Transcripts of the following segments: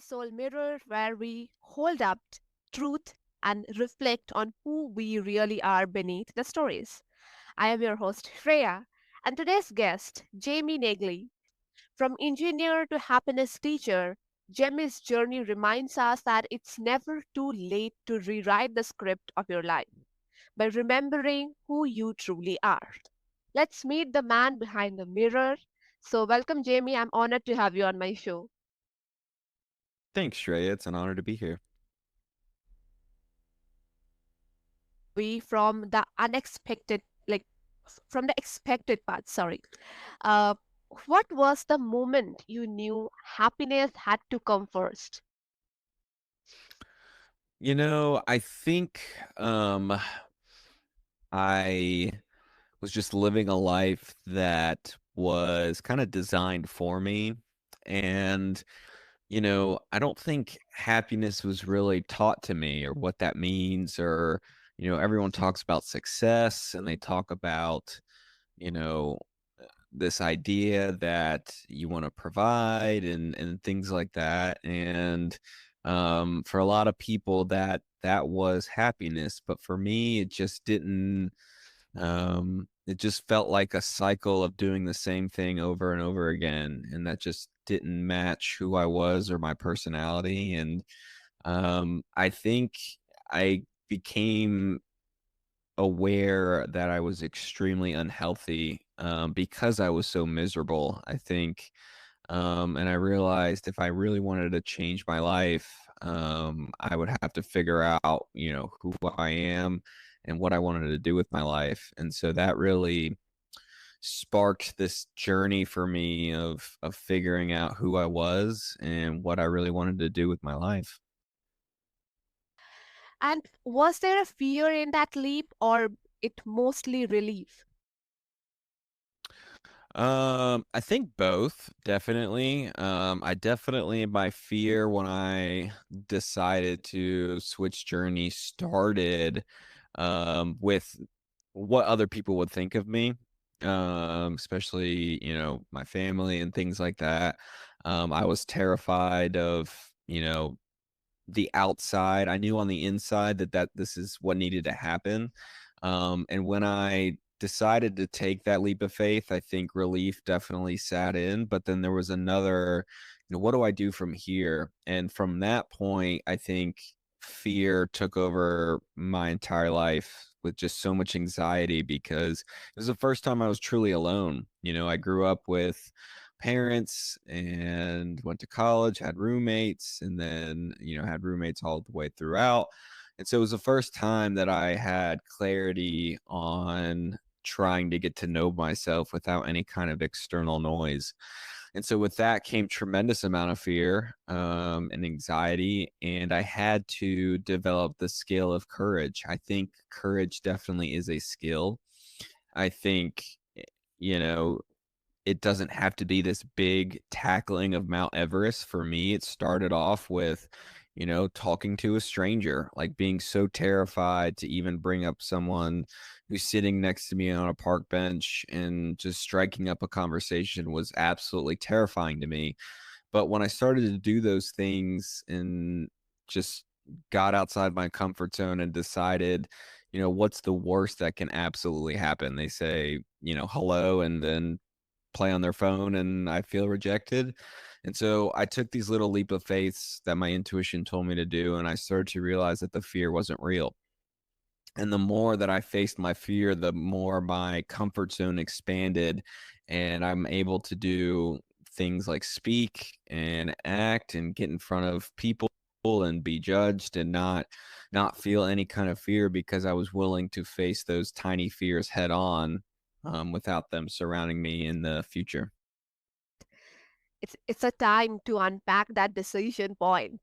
Soul Mirror, where we hold up truth and reflect on who we really are beneath the stories. I am your host, Shreya, and today's guest, Jamie Naegele. From engineer to happiness teacher, Jamie's journey reminds us that it's never too late to rewrite the script of your life by remembering who you truly are. Let's meet the man behind the mirror. So, welcome, Jamie. I'm honored to have you on my show. Thanks, Shreya. It's an honor to be here. We from the unexpected, like from the expected part. Sorry. Uh, what was the moment you knew happiness had to come first? I think I was just living a life that was kind of designed for me. And, I don't think happiness was really taught to me or what that means. Or, everyone talks about success and they talk about, you know, this idea that you want to provide and things like that. And for a lot of people that was happiness, but for me it just didn't. It just felt like a cycle of doing the same thing over and over again, and that just didn't match who I was or my personality. And I think I became aware that I was extremely unhealthy, because I was so miserable, I think. And I realized if I really wanted to change my life, I would have to figure out, who I am and what I wanted to do with my life. And so that really sparked this journey for me of figuring out who I was and what I really wanted to do with my life. And was there a fear in that leap or it mostly relief? I think both, definitely. I definitely my fear when I decided to switch journey started with what other people would think of me. Especially, my family and things like that. I was terrified of, the outside. I knew on the inside that this is what needed to happen. And when I decided to take that leap of faith, I think relief definitely sat in. But then there was another, what do I do from here? And from that point, I think fear took over my entire life with just so much anxiety because it was the first time I was truly alone. I grew up with parents and went to college, had roommates, and then, had roommates all the way throughout. And so it was the first time that I had clarity on trying to get to know myself without any kind of external noise. And so with that came tremendous amount of fear, and anxiety, and I had to develop the skill of courage. I think courage definitely is a skill. I think, eh, you know, it doesn't have to be this big tackling of Mount Everest. For me, it started off with, talking to a stranger, like being so terrified to even bring up someone who's sitting next to me on a park bench, and just striking up a conversation was absolutely terrifying to me. But when I started to do those things and just got outside my comfort zone and decided, what's the worst that can absolutely happen? They say, hello, and then play on their phone and I feel rejected. And so I took these little leap of faiths that my intuition told me to do, and I started to realize that the fear wasn't real. And the more that I faced my fear, the more my comfort zone expanded, and I'm able to do things like speak and act and get in front of people and be judged and not feel any kind of fear because I was willing to face those tiny fears head on, without them surrounding me in the future. It's a time to unpack that decision point.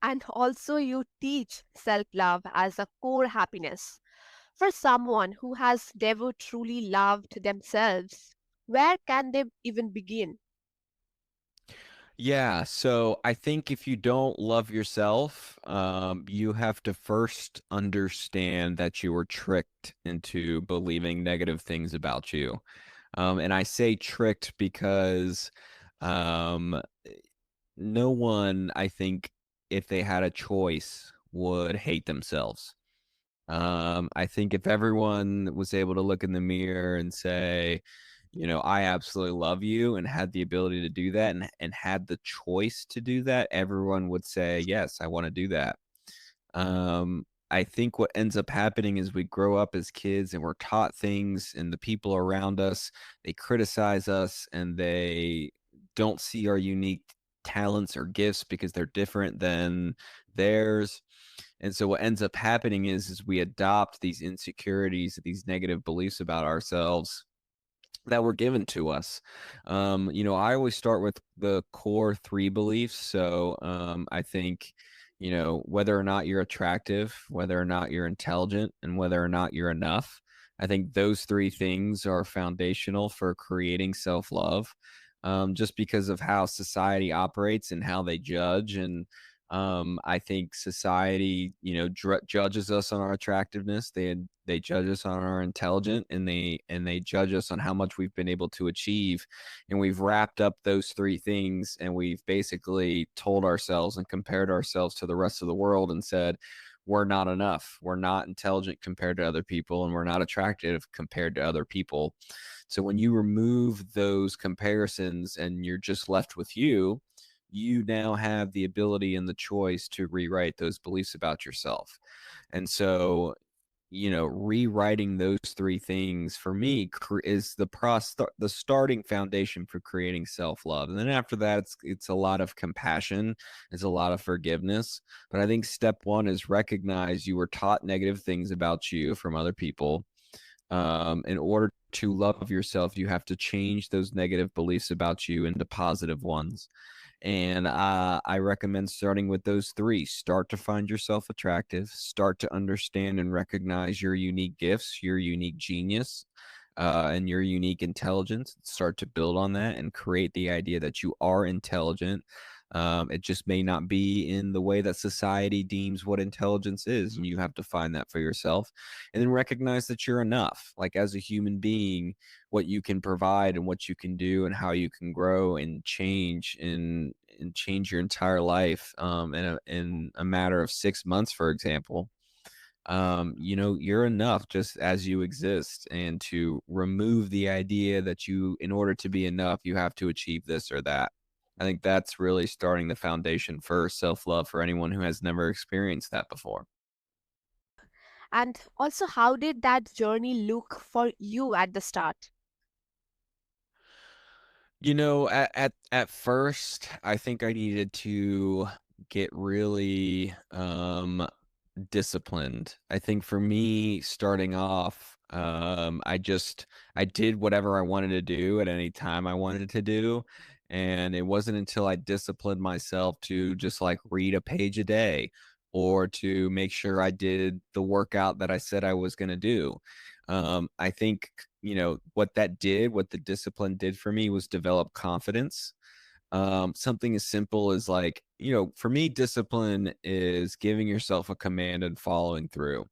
And also you teach self-love as a core happiness. For someone who has never truly loved themselves, where can they even begin? Yeah, so I think if you don't love yourself, you have to first understand that you were tricked into believing negative things about you. And I say tricked because um, no one, I think, if they had a choice, would hate themselves. I think if everyone was able to look in the mirror and say, I absolutely love you and had the ability to do that and had the choice to do that, everyone would say, yes, I want to do that. I think what ends up happening is we grow up as kids and we're taught things, and the people around us, they criticize us and they don't see our unique talents or gifts because they're different than theirs. And so what ends up happening is we adopt these insecurities, these negative beliefs about ourselves that were given to us. I always start with the core three beliefs. So I think, whether or not you're attractive, whether or not you're intelligent, and whether or not you're enough. I think those three things are foundational for creating self love, just because of how society operates and how they judge. And I think society, judges us on our attractiveness. They judge us on our intelligence, and they judge us on how much we've been able to achieve. And we've wrapped up those three things, and we've basically told ourselves and compared ourselves to the rest of the world and said, we're not enough. We're not intelligent compared to other people, and we're not attractive compared to other people. So when you remove those comparisons and you're just left with you now have the ability and the choice to rewrite those beliefs about yourself. And so, rewriting those three things for me is the starting foundation for creating self-love. And then after that, it's a lot of compassion, it's a lot of forgiveness. But I think step one is recognize you were taught negative things about you from other people. In order to love yourself, you have to change those negative beliefs about you into positive ones. And I recommend starting with those three. Start to find yourself attractive, start to understand and recognize your unique gifts, your unique genius, and your unique intelligence. Start to build on that and create the idea that you are intelligent. It just may not be in the way that society deems what intelligence is. And you have to find that for yourself. And then recognize that you're enough. Like, as a human being, what you can provide and what you can do and how you can grow and change your entire life, in a matter of 6 months, for example. You're enough just as you exist. And to remove the idea that in order to be enough, you have to achieve this or that. I think that's really starting the foundation for self love for anyone who has never experienced that before. And also, how did that journey look for you at the start? At first, I think I needed to get really disciplined. I think for me, starting off, I did whatever I wanted to do at any time I wanted to do. And it wasn't until I disciplined myself to just like read a page a day or to make sure I did the workout that I said I was going to do. I think, what the discipline did for me was develop confidence. Something as simple as, like, for me, discipline is giving yourself a command and following through.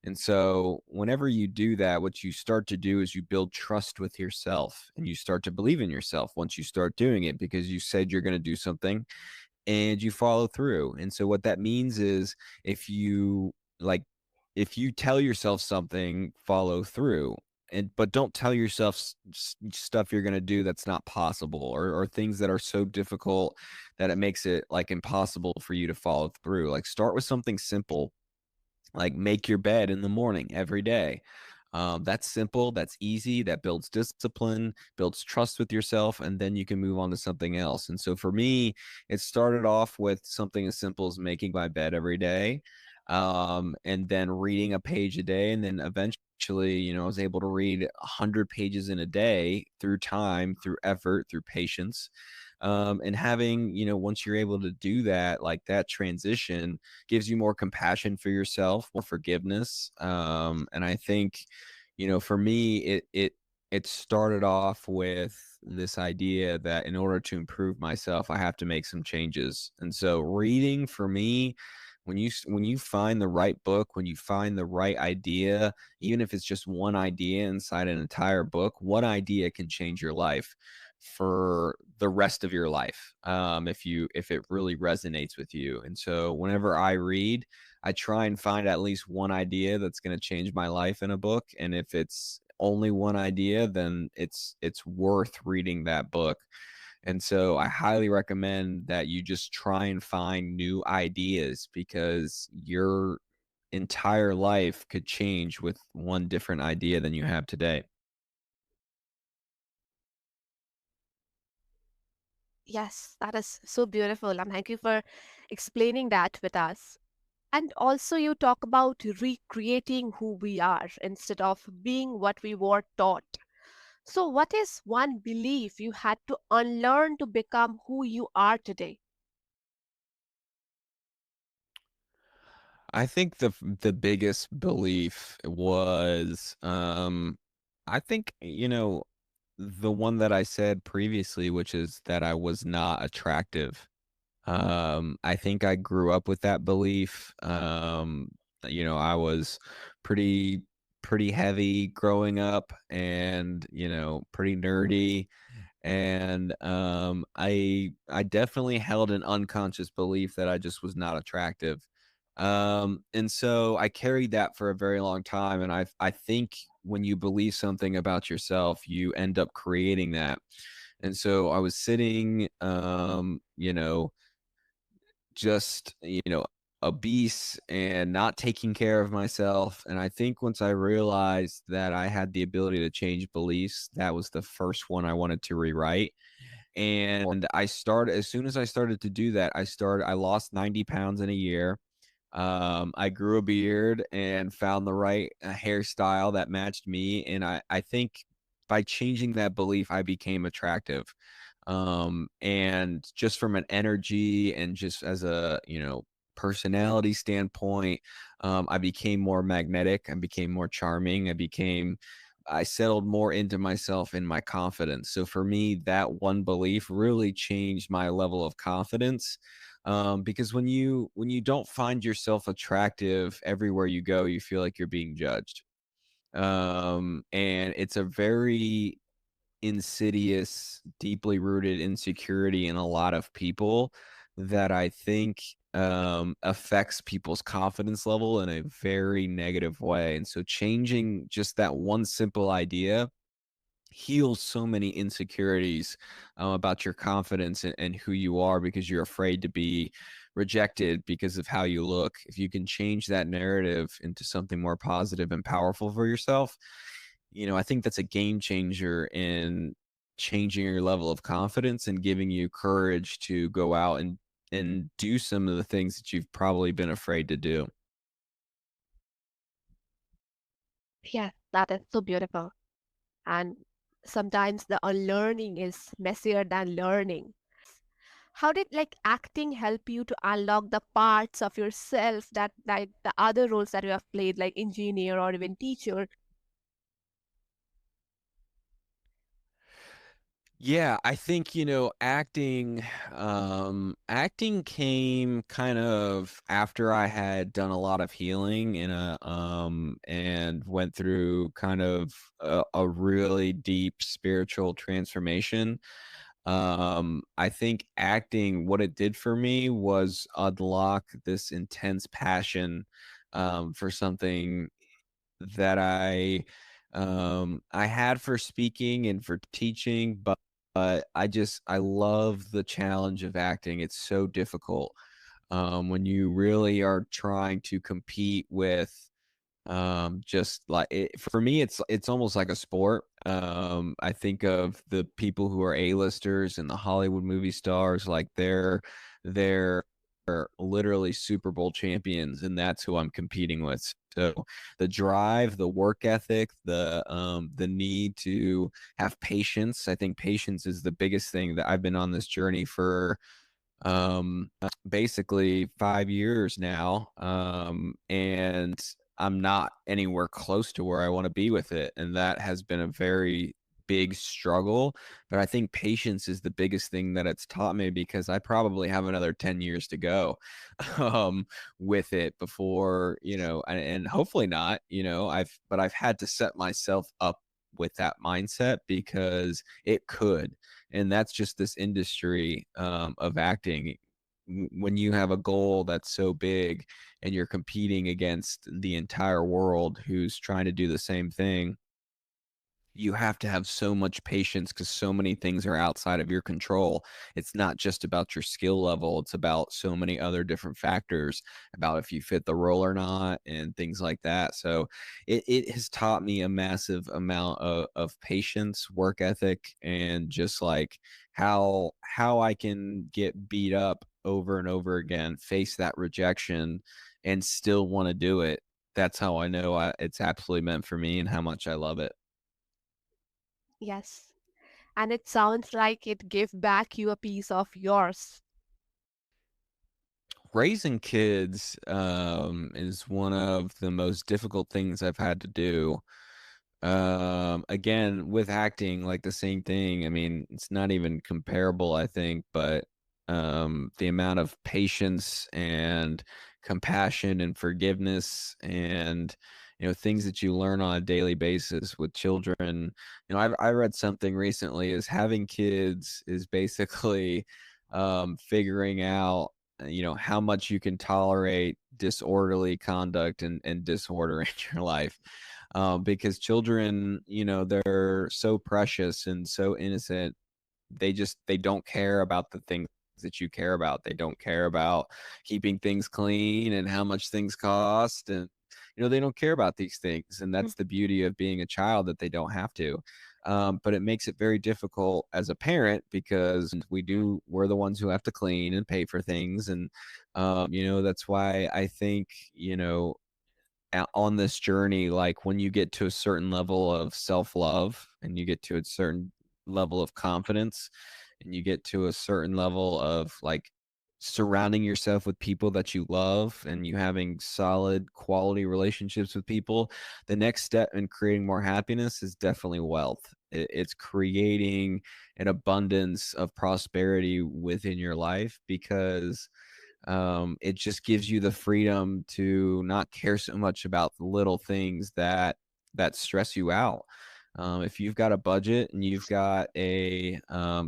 And so whenever you do that, what you start to do is you build trust with yourself, and you start to believe in yourself once you start doing it because you said you're going to do something and you follow through. And so what that means is, if you like if you tell yourself something, follow through. But don't tell yourself stuff you're going to do that's not possible, or things that are so difficult that it makes it like impossible for you to follow through. Like, start with something simple, like make your bed in the morning every day. That's simple, that's easy, that builds discipline, builds trust with yourself, and then you can move on to something else. And so for me, it started off with something as simple as making my bed every day, and then reading a page a day. And then eventually, I was able to read 100 pages in a day through time, through effort, through patience. And having, once you're able to do that, like, that transition gives you more compassion for yourself, more forgiveness. And I think, for me, it started off with this idea that in order to improve myself, I have to make some changes. And so reading for me, when you find the right book, when you find the right idea, even if it's just one idea inside an entire book, one idea can change your life. for the rest of your life, if it really resonates with you. And so whenever I read, I try and find at least one idea that's going to change my life in a book, and if it's only one idea, then it's worth reading that book. And so I highly recommend that you just try and find new ideas, because your entire life could change with one different idea than you have today. Yes, that is so beautiful. And thank you for explaining that with us. And also, you talk about recreating who we are instead of being what we were taught. So, what is one belief you had to unlearn to become who you are today? I think the biggest belief was, I think, the one that I said previously, which is that I was not attractive. I think I grew up with that belief. I was pretty pretty heavy growing up, and pretty nerdy, and I definitely held an unconscious belief that I just was not attractive. And so I carried that for a very long time, and I think when you believe something about yourself, you end up creating that. And so I was sitting, just, obese and not taking care of myself. And I think once I realized that I had the ability to change beliefs, that was the first one I wanted to rewrite. And I started, as soon as I started to do that, I lost 90 pounds in a year. I grew a beard and found the right hairstyle that matched me. And I think by changing that belief, I became attractive. And just from an energy and just as a, personality standpoint, I became more magnetic. I became more charming. I settled more into myself and my confidence. So for me, that one belief really changed my level of confidence, because when you don't find yourself attractive everywhere you go, you feel like you're being judged. And it's a very insidious, deeply rooted insecurity in a lot of people that I think affects people's confidence level in a very negative way. And so changing just that one simple idea heals so many insecurities about your confidence, and who you are, because you're afraid to be rejected because of how you look. If you can change that narrative into something more positive and powerful for yourself, I think that's a game changer in changing your level of confidence and giving you courage to go out and do some of the things that you've probably been afraid to do. Yes, that is so beautiful. And sometimes the unlearning is messier than learning. How did like acting help you to unlock the parts of yourself that like the other roles that you have played, like engineer or even teacher? Yeah, I think, acting came kind of after I had done a lot of healing and went through kind of a really deep spiritual transformation. I think acting, what it did for me was unlock this intense passion for something that I had for speaking and for teaching, but I love the challenge of acting. It's so difficult when you really are trying to compete with, just like for me, it's almost like a sport. I think of the people who are A-listers and the Hollywood movie stars, like they're literally Super Bowl champions, and that's who I'm competing with. So the drive, the work ethic, the need to have patience. I think patience is the biggest thing. That I've been on this journey for basically 5 years now, and I'm not anywhere close to where I wanna be with it, and that has been a very big struggle. But I think patience is the biggest thing that it's taught me, because I probably have another 10 years to go, with it before, and hopefully not, I've had to set myself up with that mindset because it could. And that's just this industry of acting. When you have a goal that's so big and you're competing against the entire world who's trying to do the same thing, you have to have so much patience because so many things are outside of your control. It's not just about your skill level, it's about so many other different factors about if you fit the role or not and things like that. So it has taught me a massive amount of patience, work ethic, and just like how I can get beat up over and over again, face that rejection, and still want to do it. That's how I know it's absolutely meant for me and how much I love it. Yes. And it sounds like it gave back you a piece of yours. Raising kids, is one of the most difficult things I've had to do. Again, with acting, like the same thing. I mean, it's not even comparable, I think, but the amount of patience and compassion and forgiveness and things that you learn on a daily basis with children. I read something recently is having kids is basically figuring out how much you can tolerate disorderly conduct and disorder in your life, because children, they're so precious and so innocent. They don't care about the things that you care about. They don't care about keeping things clean and how much things cost, and they don't care about these things. And Mm. that's the beauty of being a child, that they don't have to. But it makes it very difficult as a parent because we're the ones who have to clean and pay for things. And that's why I think on this journey, like when you get to a certain level of self-love and you get to a certain level of confidence and you get to a certain level of like surrounding yourself with people that you love and you having solid quality relationships with people, the next step in creating more happiness is definitely wealth. It's creating an abundance of prosperity within your life because it just gives you the freedom to not care so much about the little things that stress you out. If you've got a budget and you've got a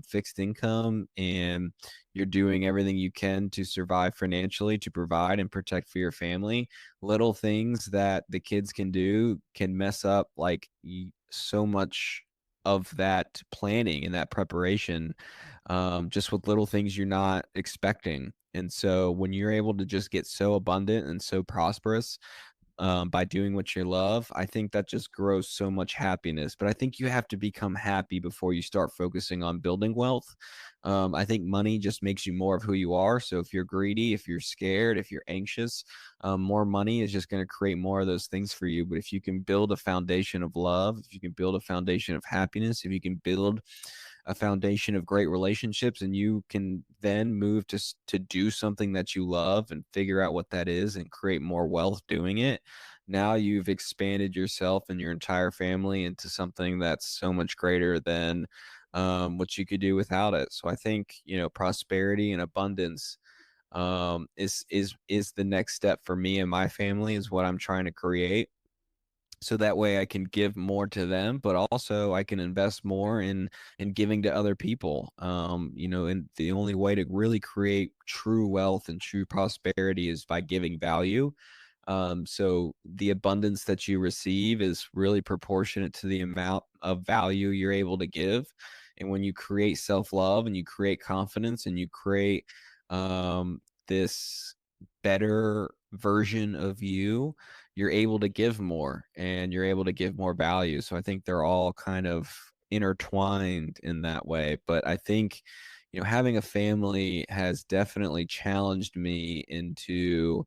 fixed income and you're doing everything you can to survive financially, to provide and protect for your family, little things that the kids can do can mess up like so much of that planning and that preparation, just with little things you're not expecting. And so when you're able to just get so abundant and so prosperous, by doing what you love, I think that just grows so much happiness. But I think you have to become happy before you start focusing on building wealth. I think money just makes you more of who you are. So if you're greedy, if you're scared, if you're anxious, more money is just going to create more of those things for you. But if you can build a foundation of love, if you can build a foundation of happiness, if you can build a foundation of great relationships, and you can then move to do something that you love and figure out what that is and create more wealth doing it, now you've expanded yourself and your entire family into something that's so much greater than what you could do without it. So I think prosperity and abundance is the next step for me and my family, is what I'm trying to create, so that way I can give more to them, but also I can invest more in giving to other people. And the only way to really create true wealth and true prosperity is by giving value. So the abundance that you receive is really proportionate to the amount of value you're able to give. And when you create self-love and you create confidence and you create this better version of you, you're able to give more and you're able to give more value. So I think they're all kind of intertwined in that way. But I think, having a family has definitely challenged me into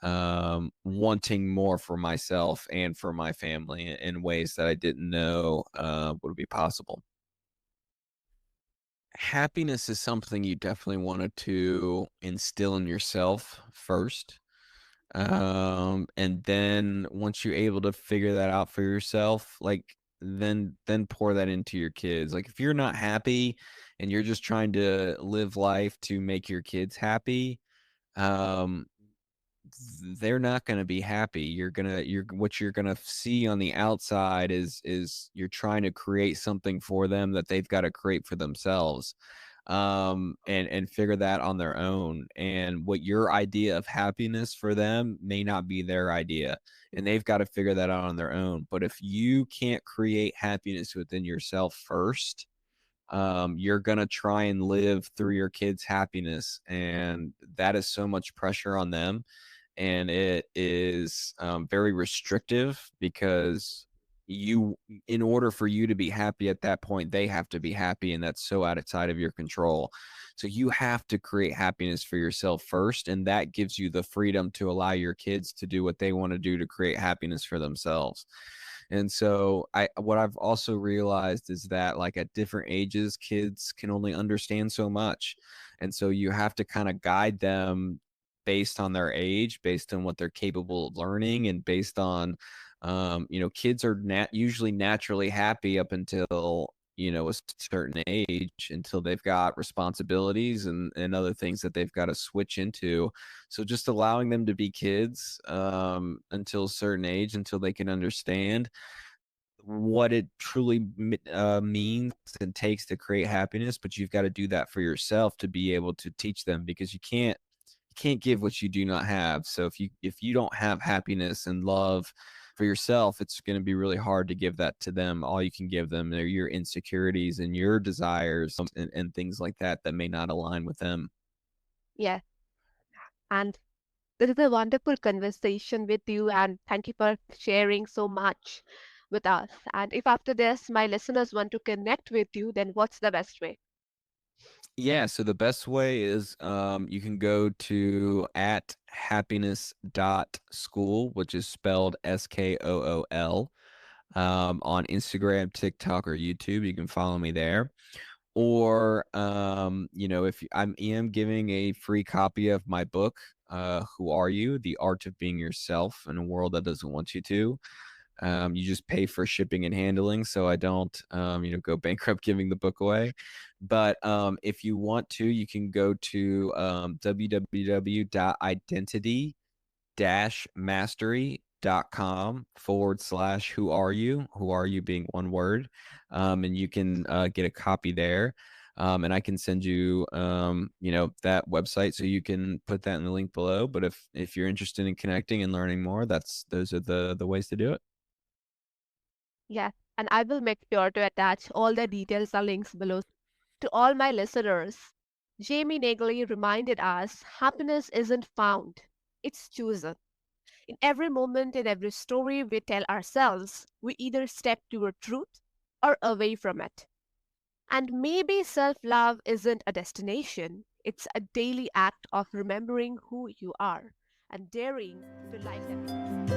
wanting more for myself and for my family in ways that I didn't know would be possible. Happiness is something you definitely wanted to instill in yourself first. And then once you're able to figure that out for yourself, like then pour that into your kids. Like if you're not happy and you're just trying to live life to make your kids happy, um they're not going to be happy. You're what you're going to see on the outside is you're trying to create something for them that they've got to create for themselves, and figure that on their own. And what your idea of happiness for them may not be their idea, and they've got to figure that out on their own. But if you can't create happiness within yourself first, you're going to try and live through your kids' happiness. And that is so much pressure on them. And it is very restrictive because you, in order for you to be happy at that point, they have to be happy. And that's so outside of your control. So you have to create happiness for yourself first. And that gives you the freedom to allow your kids to do what they want to do to create happiness for themselves. And so what I've also realized is that like at different ages, kids can only understand so much. And so you have to kind of guide them based on their age, based on what they're capable of learning, and based on kids are usually naturally happy up until a certain age, until they've got responsibilities and other things that they've got to switch into. So just allowing them to be kids until a certain age, until they can understand what it truly means and takes to create happiness. But you've got to do that for yourself to be able to teach them, because you can't give what you do not have. So if you don't have happiness and love for yourself, it's going to be really hard to give that to them. All you can give them are your insecurities and your desires, and things like that that may not align with them. Yeah. And this is a wonderful conversation with you, and thank you for sharing so much with us. And if after this my listeners want to connect with you, then what's the best way? Yeah, so the best way is you can go to at happiness.school, which is spelled SKOOL, on Instagram, TikTok, or YouTube. You can follow me there. Or if I am giving a free copy of my book, Who Are You? The Art of Being Yourself in a World That Doesn't Want You to. You just pay for shipping and handling, so I don't, go bankrupt giving the book away. But if you want to, you can go to www.identity-mastery.com/, who are you being one word. And you can get a copy there. And I can send you that website, so you can put that in the link below. But if you're interested in connecting and learning more, those are the ways to do it. Yeah, and I will make sure to attach all the details and links below. To all my listeners, Jamie Naegele reminded us happiness isn't found, it's chosen. In every moment, in every story we tell ourselves, we either step toward truth or away from it. And maybe self love isn't a destination, it's a daily act of remembering who you are and daring to light that.